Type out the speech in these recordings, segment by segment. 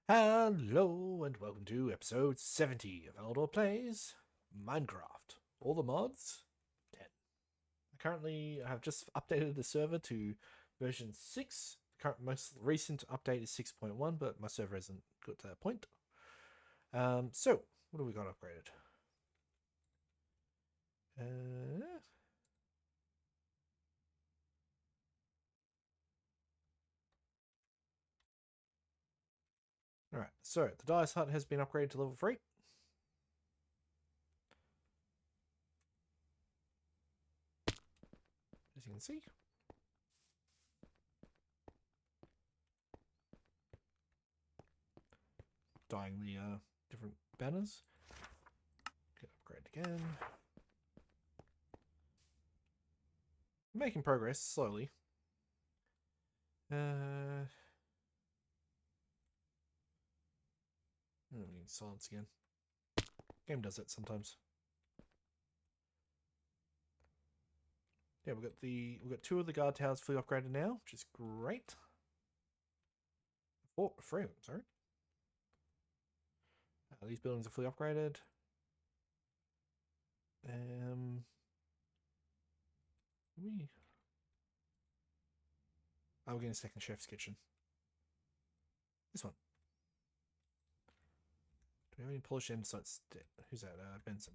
Hello and welcome to episode 70 of Eledor Plays Minecraft. All the mods 10. Currently, I have just updated the server to version 6. The current most recent update is 6.1, but my server hasn't got to that point. So, what have we got upgraded? Alright, so the Dice Hut has been upgraded to level 3. As you can see. Dyeing the different banners. Get upgraded again. Making progress slowly. We need silence again. Game does it sometimes. Yeah, we've got 2 of the guard towers fully upgraded now, which is great. 3 of them, sorry. These buildings are fully upgraded. We're getting a second chef's kitchen. This one. Do we have any polished andesites? Who's that? Benson.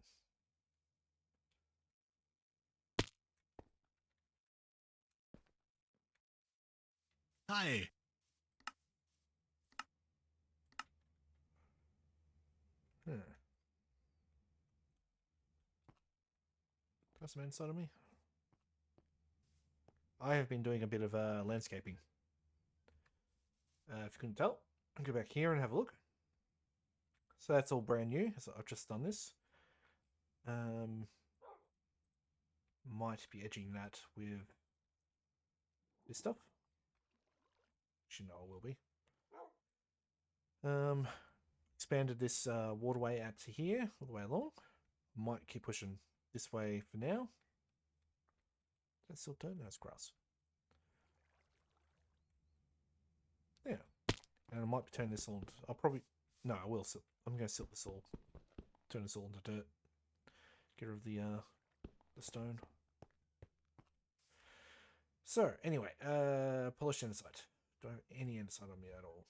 Hi. Got some andesite on me. I have been doing a bit of landscaping. If you couldn't tell, I'll go back here and have a look. So that's all brand new. So I've just done this. Might be edging that with this stuff. Actually, no, I will be. Expanded this waterway out to here, all the way along. Might keep pushing this way for now. That's still turn? No, it's grass. Yeah. And I might be turning this all into... I'll probably... No, I will. I'm going to silt this all. Turn this all into dirt. Get rid of the stone. So, anyway, polished andesite. Do I have any andesite on me at all?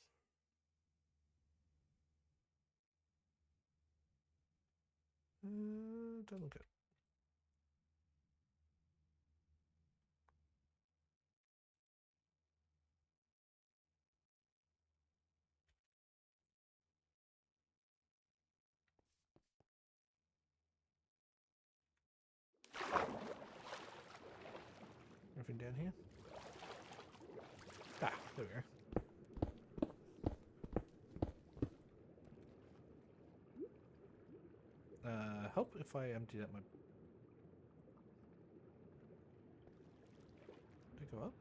Don't look at it. Anything down here? Ah, there we go. Help if I empty out my... Did it go up?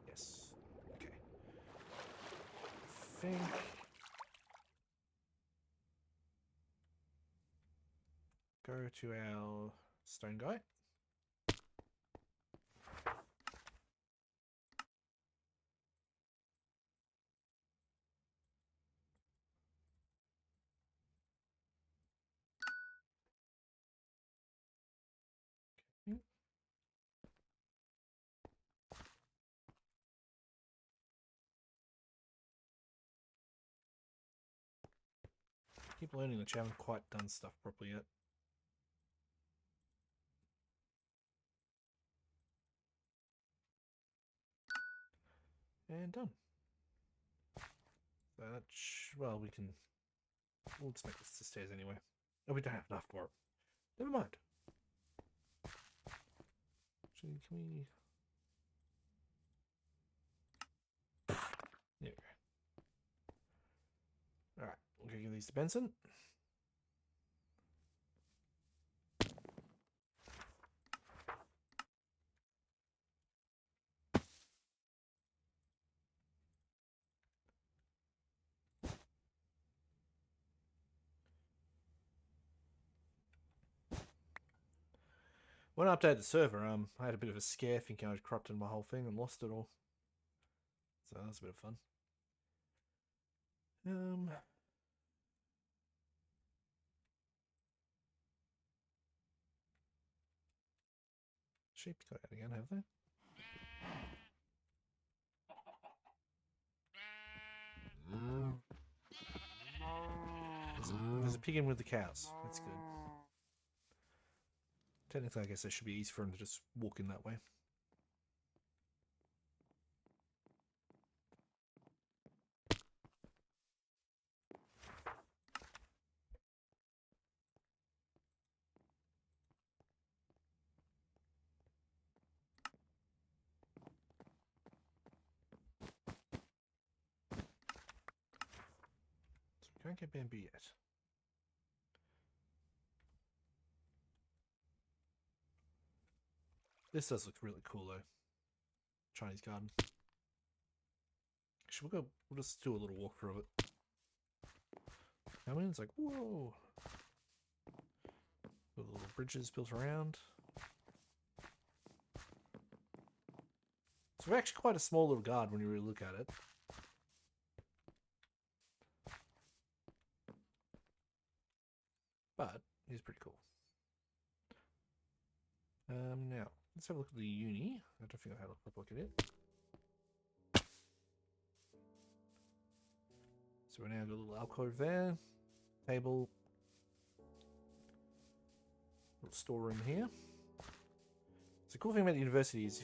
Yes. Okay. I think... Go to our stone guy. Okay. Keep learning that you haven't quite done stuff properly yet. And done. That well, we'll just make this the stairs anyway. Oh, we don't have enough for it. Never mind. Actually, can we... There we go. Alright, we're going to give these to Benson. When I updated the server, I had a bit of a scare thinking I'd corrupted my whole thing and lost it all. So that was a bit of fun. Sheep got out again, have they? There's a pig in with the cows. That's good. Technically, I guess it should be easy for him to just walk in that way. So we can't get bamboo yet. This does look really cool though. Chinese garden. Actually, we'll just do a little walkthrough of it. Come in, it's like, whoa! With little bridges built around. So we're actually quite a small little garden when you really look at it. But it's pretty cool. Now, let's have a look at the uni. I don't think I've had a quick look at it. So we're now got a little alcove there. Table. Little storeroom here. So the cool thing about the university is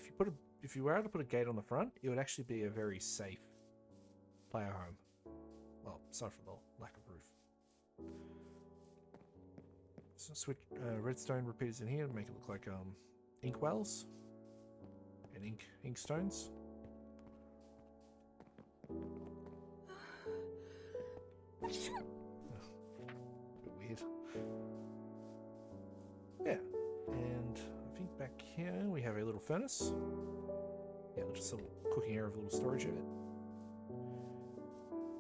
if you were able to put a gate on the front, it would actually be a very safe player home. Well, aside from the lack of roof. So switch redstone repeaters in here to make it look like ink wells and ink stones. Bit weird. Yeah, and I think back here we have a little furnace. Yeah, just a little cooking area with a little storage unit.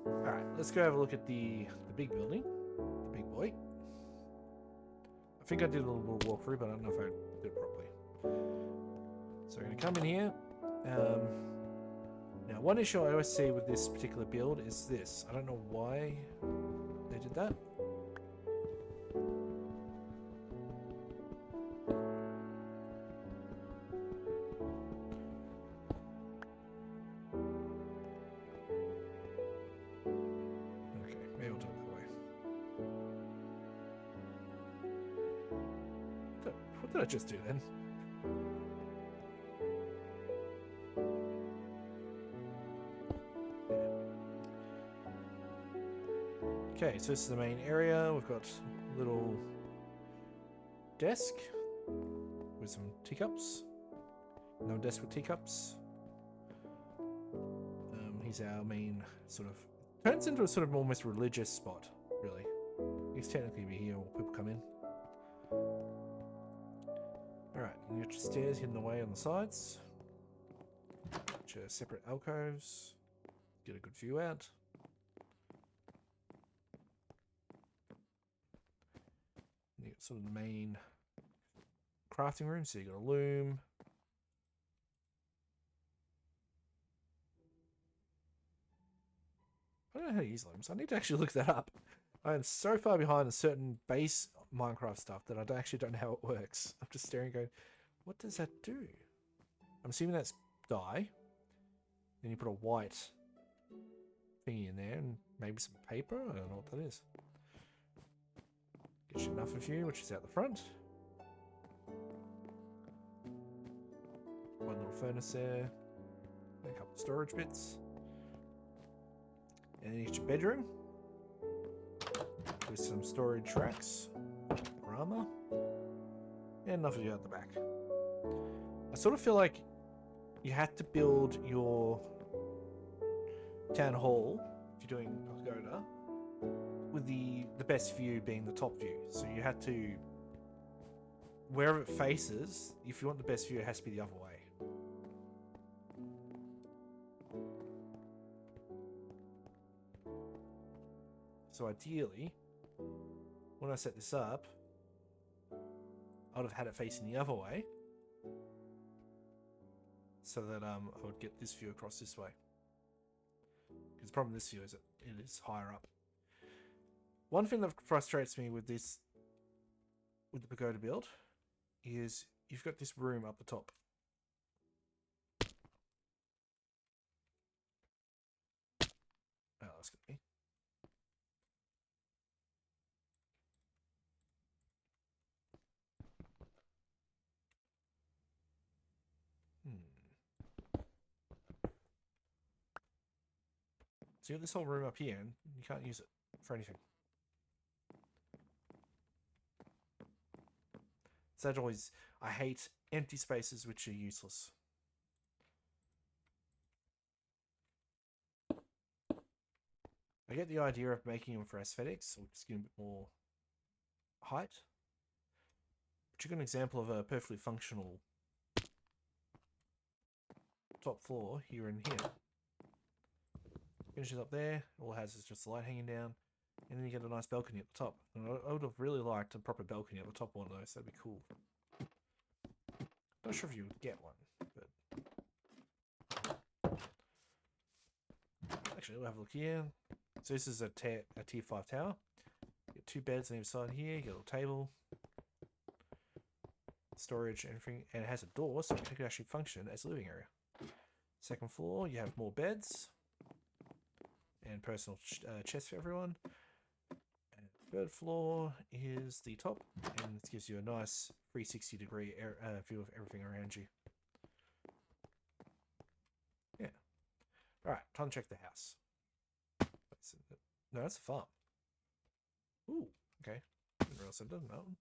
Alright, let's go have a look at the big building. The big boy. I think I did a little walkthrough, but I don't know if I did it properly. So we're going to come in here. Now, one issue I always see with this particular build is this. I don't know why they did that. Okay, maybe I'll do it that way. What did I just do then? Okay, so this is the main area. We've got a little desk with some teacups. No desk with teacups. He's our main sort of... Turns into a sort of almost religious spot, really. He's technically be here when people come in. Alright, you got your stairs hidden away on the sides. Got your separate alcoves. Get a good view out. You got sort of the main crafting room, so you got a loom. I don't know how to use looms. I need to actually look that up. I am so far behind in certain base Minecraft stuff that I actually don't know how it works. I'm just staring going, what does that do? I'm assuming that's dye. Then you put a white thingy in there and maybe some paper. I don't know what that is. Get you enough of you, which is out the front. One little furnace there. A couple of storage bits. And then you get your bedroom. With some storage racks. For armor. And enough of you at the back. I sort of feel like you had to build your town hall, if you're doing Pagoda, with the best view being the top view. So you had to, wherever it faces, if you want the best view, it has to be the other way. So ideally, when I set this up, I would have had it facing the other way, so that I would get this view across this way. Because the problem with this view is it it is higher up. One thing that frustrates me with the pagoda build is you've got this room up the top. Oh, that's good. So you got this whole room up here, and you can't use it for anything. So I hate empty spaces which are useless. I get the idea of making them for aesthetics, or just getting a bit more height. But you got an example of a perfectly functional top floor here and here. Finishes up there, all it has is just the light hanging down, and then you get a nice balcony at the top. And I would have really liked a proper balcony at the top one of those, that'd be cool. Not sure if you would get one, but... Actually, we'll have a look here. So this is a tier 5 tower. You get 2 beds on either side here, you get a little table, storage, everything, and it has a door, so it can actually function as a living area. Second floor, you have more beds and personal chests for everyone. And third floor is the top, and this gives you a nice 360-degree view of everything around you. Yeah. All right, time to check the house. No, that's a farm. Ooh, okay. Didn't realize I'd done that one.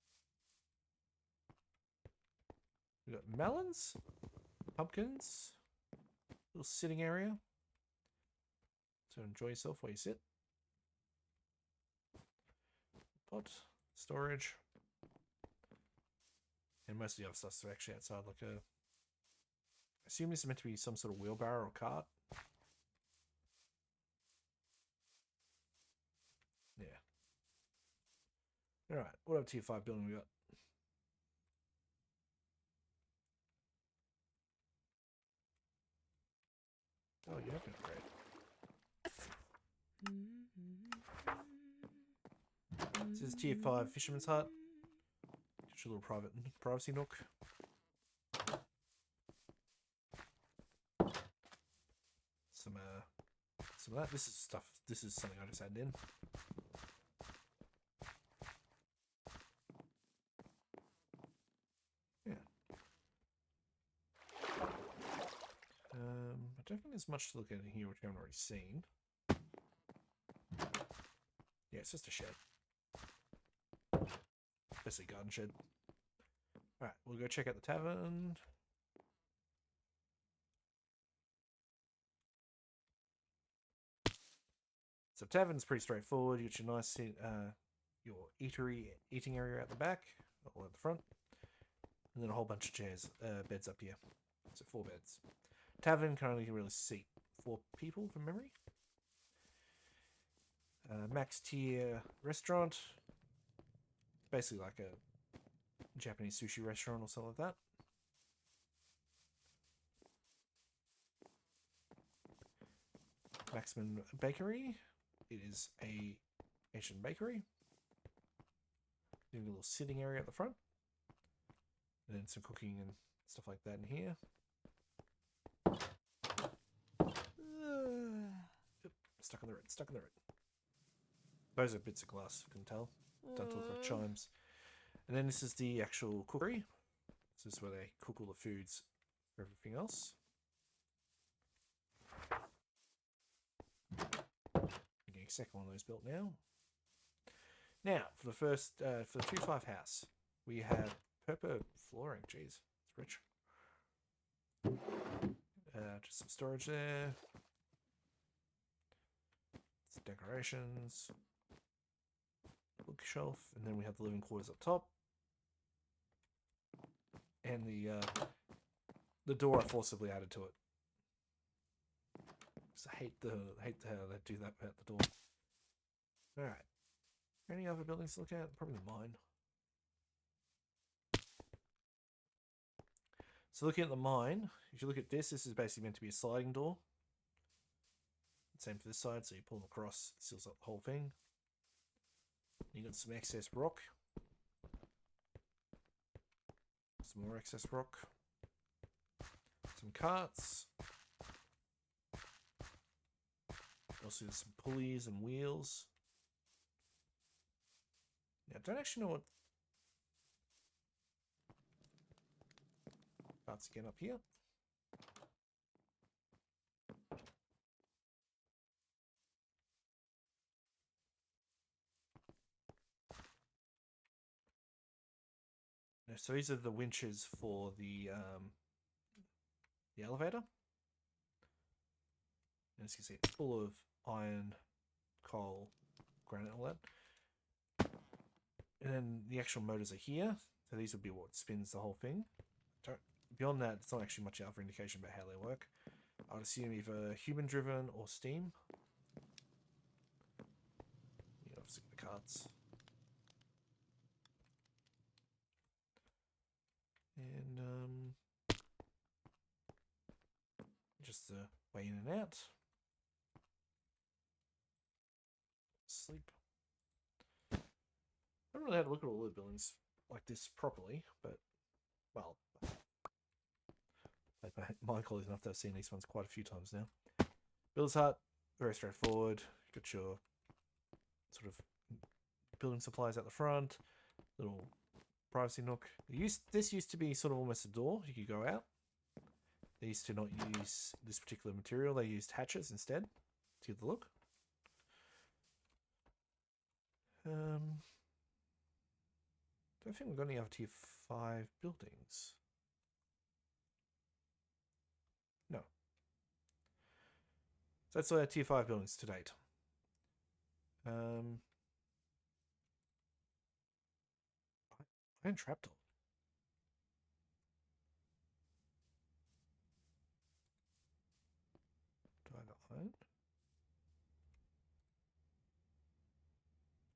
We got melons, pumpkins, little sitting area. So enjoy yourself while you sit. Pot, storage. And most of the other stuff's actually outside, like a... I assume this is meant to be some sort of wheelbarrow or cart. Yeah. Alright, what other tier 5 building we got? Oh, you have an upgrade. This is tier 5 fisherman's hut. Get your little privacy nook. Some of that. This is something I just added in. Yeah. I don't think there's much to look at in here which I haven't already seen. Yeah, it's just a shed. Basically a garden shed. Alright, we'll go check out the tavern. So tavern's pretty straightforward. You get your nice your eating area at the back, or at the front, and then a whole bunch of chairs, beds up here. So 4 beds. Tavern can only really seat 4 people from memory. Max tier restaurant. Basically like a Japanese sushi restaurant or something like that. Maximum bakery. It is a Asian bakery. Doing a little sitting area at the front. And then some cooking and stuff like that in here. Stuck in the red, stuck in the red. Those are bits of glass, you can tell. Don't look like chimes. And then this is the actual cookery. This is where they cook all the foods for everything else. I'm getting a second one of those built now. Now, for the tier 5 house, we have purple flooring. Jeez, it's rich. Just some storage there. Some decorations. Bookshelf, and then we have the living quarters up top. And the door I forcibly added to it. Just hate how they do that at the door. Alright. Any other buildings to look at? Probably mine. So looking at the mine, if you look at this is basically meant to be a sliding door. Same for this side, so you pull them across, it seals up the whole thing. You got some excess rock. Some more excess rock. Some carts. Also some pulleys and wheels. Now, I don't actually know what carts again up here. No, so these are the winches for the elevator. And as you can see, it's full of iron, coal, granite, all that. And then the actual motors are here. So these would be what spins the whole thing. Beyond that, it's not actually much other indication about how they work. I would assume either human-driven or steam. You know, obviously the carts. And just the way in and out. Sleep. I don't really know how to look at all the buildings like this properly, but, well, my colleagues enough to have seen these ones quite a few times now. Builder's hut, very straightforward. Got your sort of building supplies at the front, little privacy nook. This used to be sort of almost a door. You could go out. They used to not use this particular material. They used hatches instead to give the look. Don't think we've got any other tier 5 buildings. No. So that's all our tier 5 buildings to date. Iron trapdoor. Do I have iron?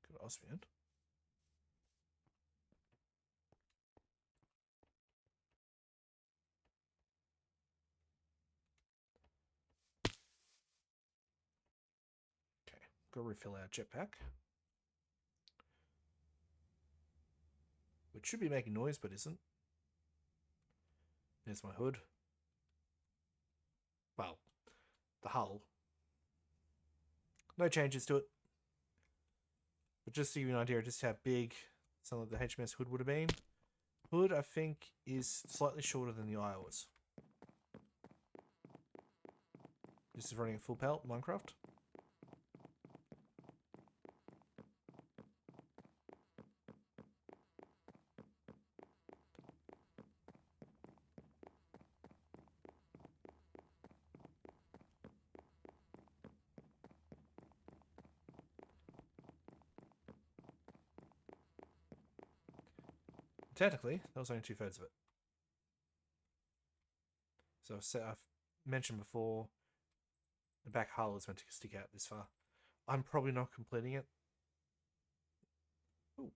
Good osmium. Okay, go refill our jetpack. Which should be making noise, but isn't. There's my hood. Well, the hull. No changes to it. But just to give you an idea of just how big some of the HMS hood would have been. Hood, I think, is slightly shorter than the eye was. This is running at full pelt, Minecraft. Technically, that was only 2/3 of it. So I've mentioned before, the back hull is meant to stick out this far. I'm probably not completing it. Ooh.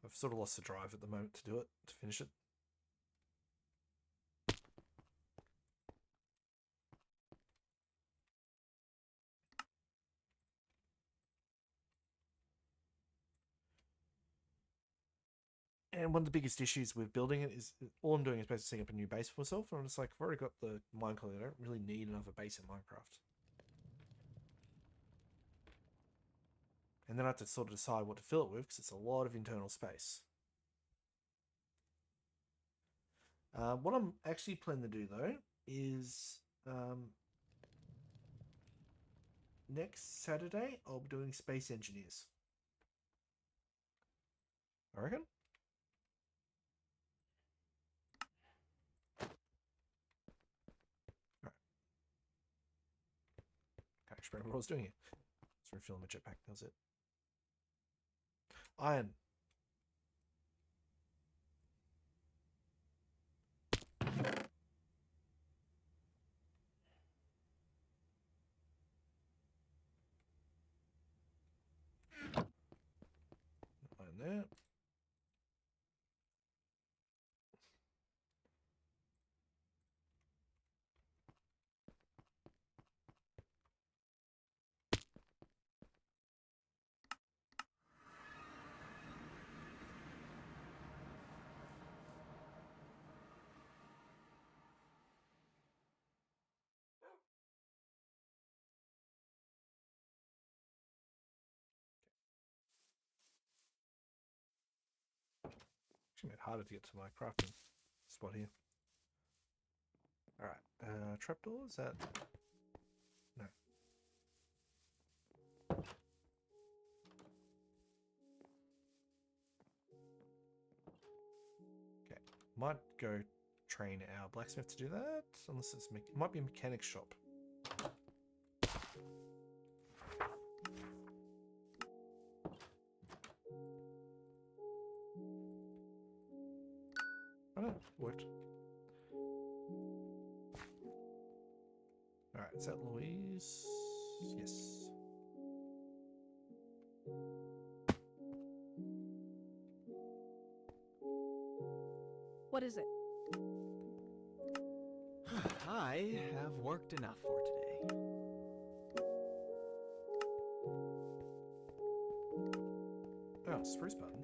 I've sort of lost the drive at the moment to do it, to finish it. And one of the biggest issues with building it is all I'm doing is basically setting up a new base for myself. And I'm just like, I've already got the mine colony. I don't really need another base in Minecraft. And then I have to sort of decide what to fill it with because it's a lot of internal space. What I'm actually planning to do though is next Saturday I'll be doing Space Engineers. I reckon. Alright. Can't actually remember what I was doing here. Let's refill my jetpack, that's it. Iron. Iron there. actually made it harder to get to my crafting spot here. Alright, trapdoor, is that... No. Okay, might go train our blacksmith to do that, unless it's... It might be a mechanic shop. Oh no, it worked. Alright, is that Louise? Yes. What is it? I have worked enough for today. Oh, spruce button.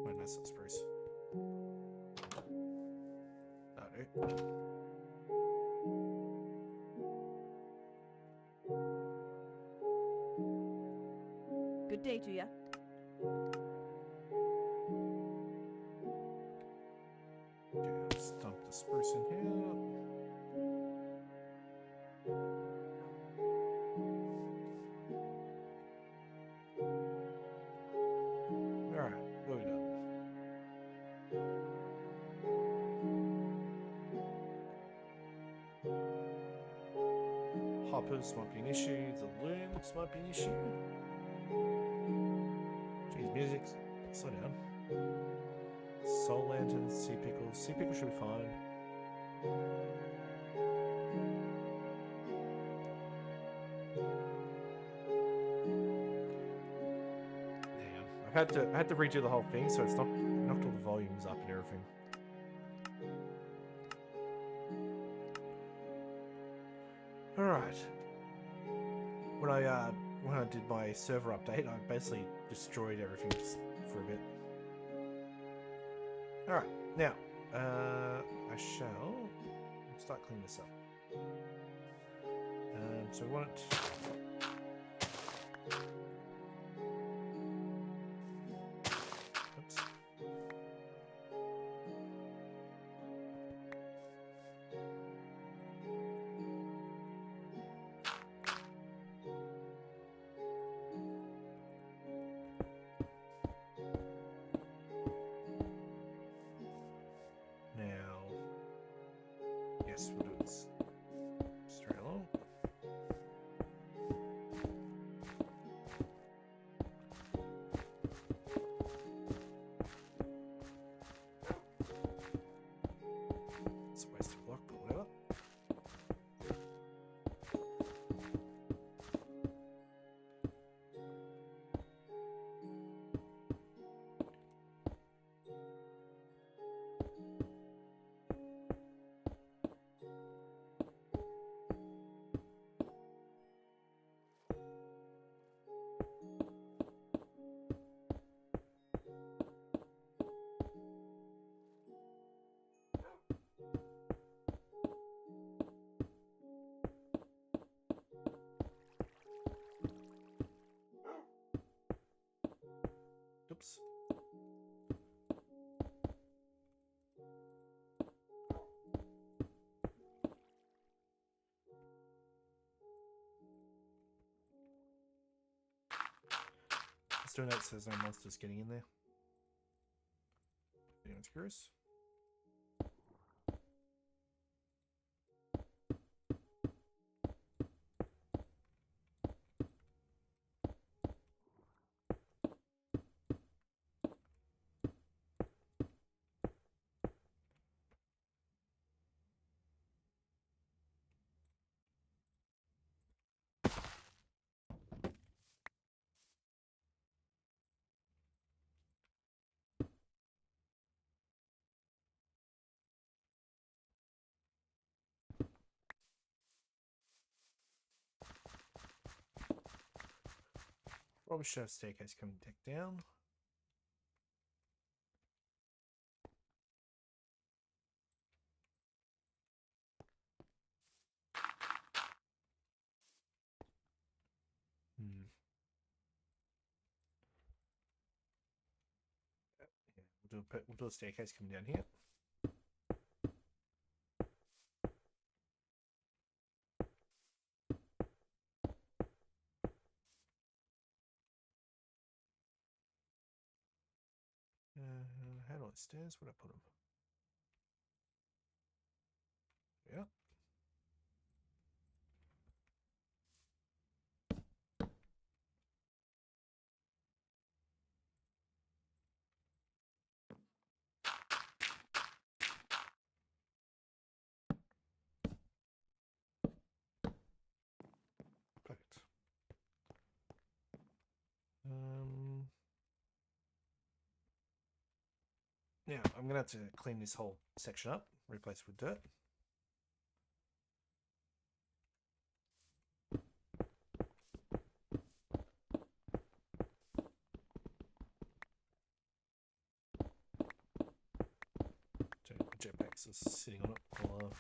Wait, that's not spruce. No. Good day to ya. Okay, let's dump the spruce in here. Alright, what have we done? Hoppers might be an issue, the looms might be an issue. Jeez, music, slow down. Soul lanterns, sea pickles. Sea pickles should be fine. Hang on. I had to redo the whole thing, so it's knocked all the volumes up and everything. Alright. When I did my server update, I basically destroyed everything for a bit. Alright, now, I shall start cleaning this up. So we want it... Oops. Now, yes, we'll do this straight along. It's a wasted block, but whatever. Oops. Just doing that so there's no monsters getting in there. Anyone's curious? Probably should have staircase coming back down. we'll do a staircase coming down here. How do I stairs? Where'd I put them? Yeah. Perfect. Now I'm gonna have to clean this whole section up, replace with dirt. Jetpacks are sitting on it. While,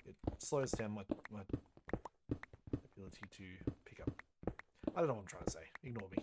it slows down my ability to pick up. I don't know what I'm trying to say. Ignore me.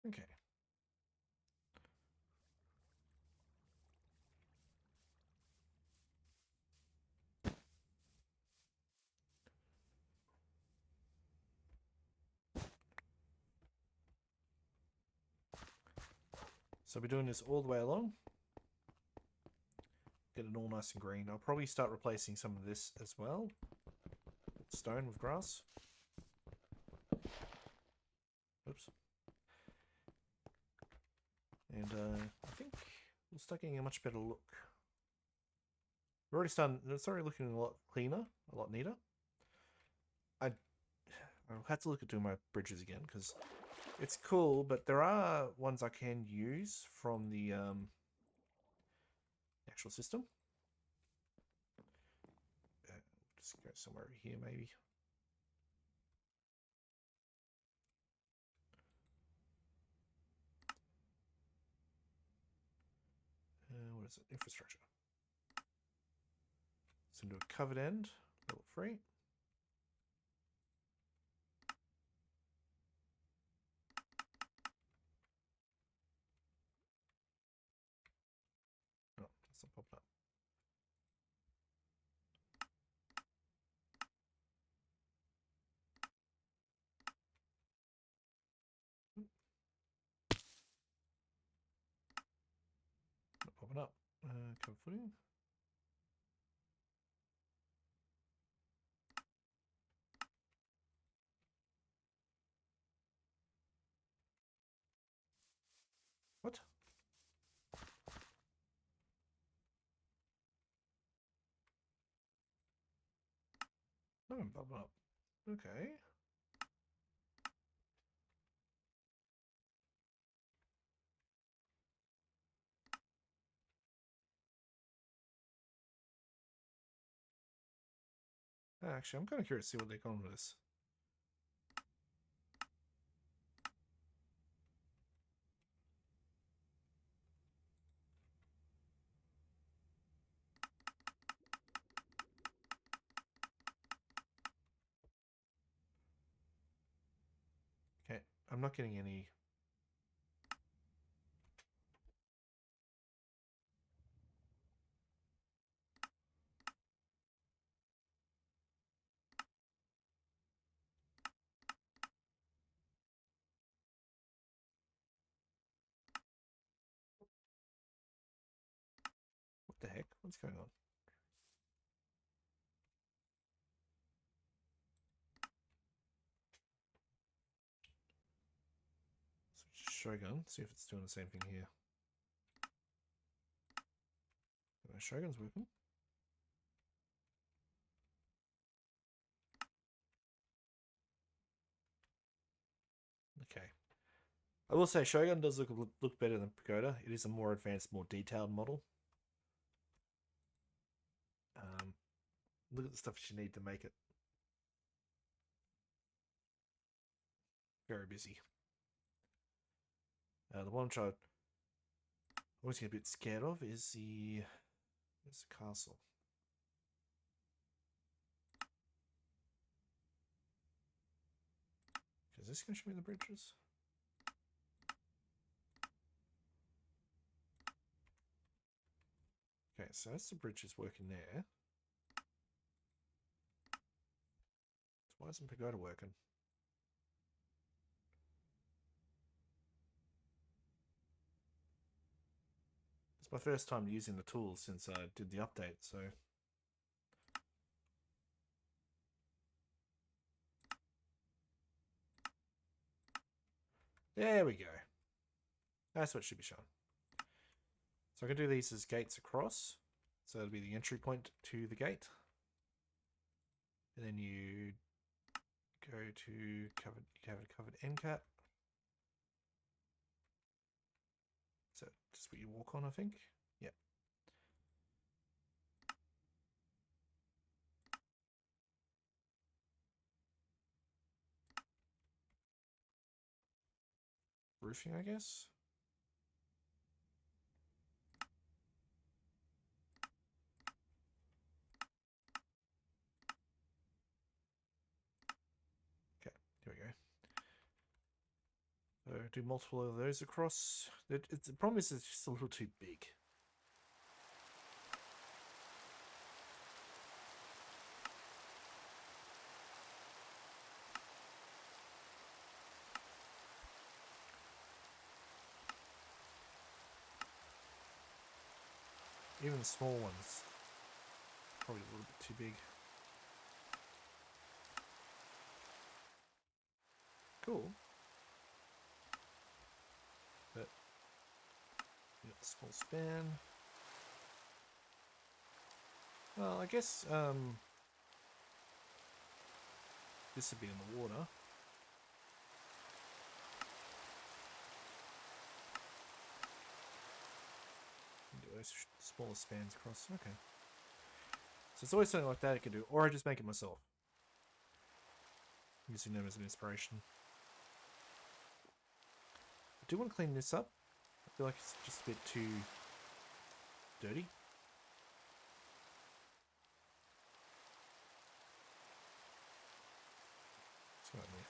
Okay. So we're doing this all the way along. Get it all nice and green. I'll probably start replacing some of this as well. Stone with grass. Oops. And I think we'll start getting a much better look. We're already starting. It's already looking a lot cleaner, a lot neater. I'll have to look at doing my bridges again because it's cool, but there are ones I can use from the actual system. Just go somewhere over here, maybe. What is it? Infrastructure. So do a covered end, level 3. Oh, that's not popping up. Not popping up. Cover footing. What? No, I'm popping up. Okay. Actually, I'm kind of curious to see what they're going with this. Okay, I'm not getting any. the heck? What's going on? Switch to Shogun, see if it's doing the same thing here. Shogun's working. Okay. I will say Shogun does look better than Pagoda. It is a more advanced, more detailed model. Look at the stuff you need to make it. Very busy. The one which I always get a bit scared of is the castle. Is this going to show me the bridges? Okay, so that's the bridges working there. So why isn't Pagoda working? It's my first time using the tools since I did the update, so... There we go. That's what should be shown. So I can do these as gates across. So that'll be the entry point to the gate. And then you go to covered end cap. So just what you walk on, I think. Yep. Roofing, I guess. Okay, here we go. So do multiple of those across. The problem is it's just a little too big. Even the small ones, probably a little bit too big. Cool. But you got the small span. Well, I guess this would be in the water. Do those smaller spans across. Okay. So it's always something like that I can do, or I just make it myself, using them as an inspiration. I do want to clean this up. I feel like it's just a bit too dirty. What's going on there?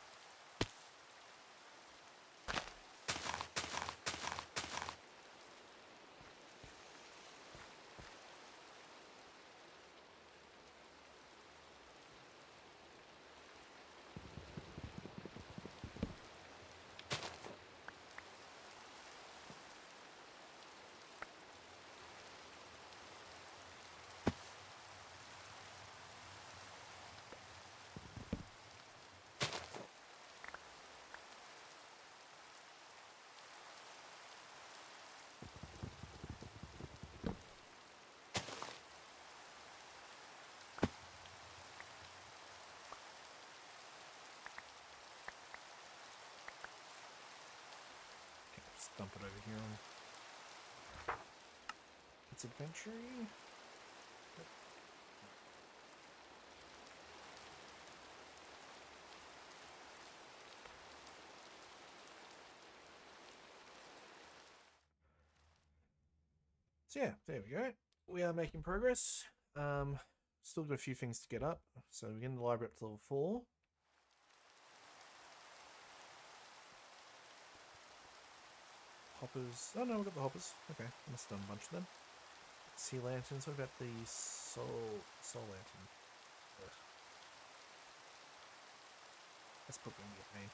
Just dump it over here on its adventure. So yeah, there we go. We are making progress. Still got a few things to get up. So we're getting the library up to level 4. Hoppers. Oh no, we've got the hoppers. Okay, I must have done a bunch of them. Sea lanterns. What about the soul lantern? Ugh. That's probably gonna get me.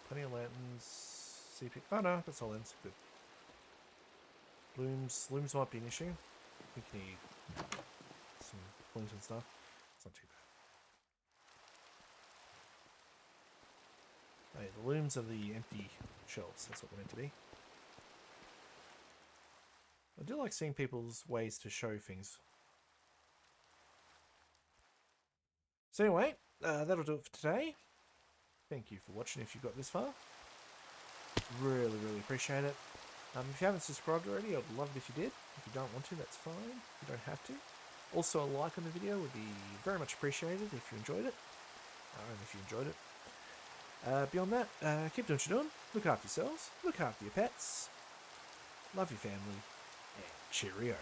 Plenty of lanterns. CP. Oh no, that's all ends. Good. Looms might be an issue. I think you need some flint and stuff. It's not too bad. Hey, the looms are the empty shelves. That's what they're meant to be. I do like seeing people's ways to show things. So anyway, that'll do it for today. Thank you for watching if you got this far. Really, really appreciate it. If you haven't subscribed already, I'd love it if you did. If you don't want to, that's fine. You don't have to. Also, a like on the video would be very much appreciated if you enjoyed it. And if you enjoyed it. Beyond that, keep doing what you're doing. Look after yourselves. Look after your pets. Love your family. And cheerio.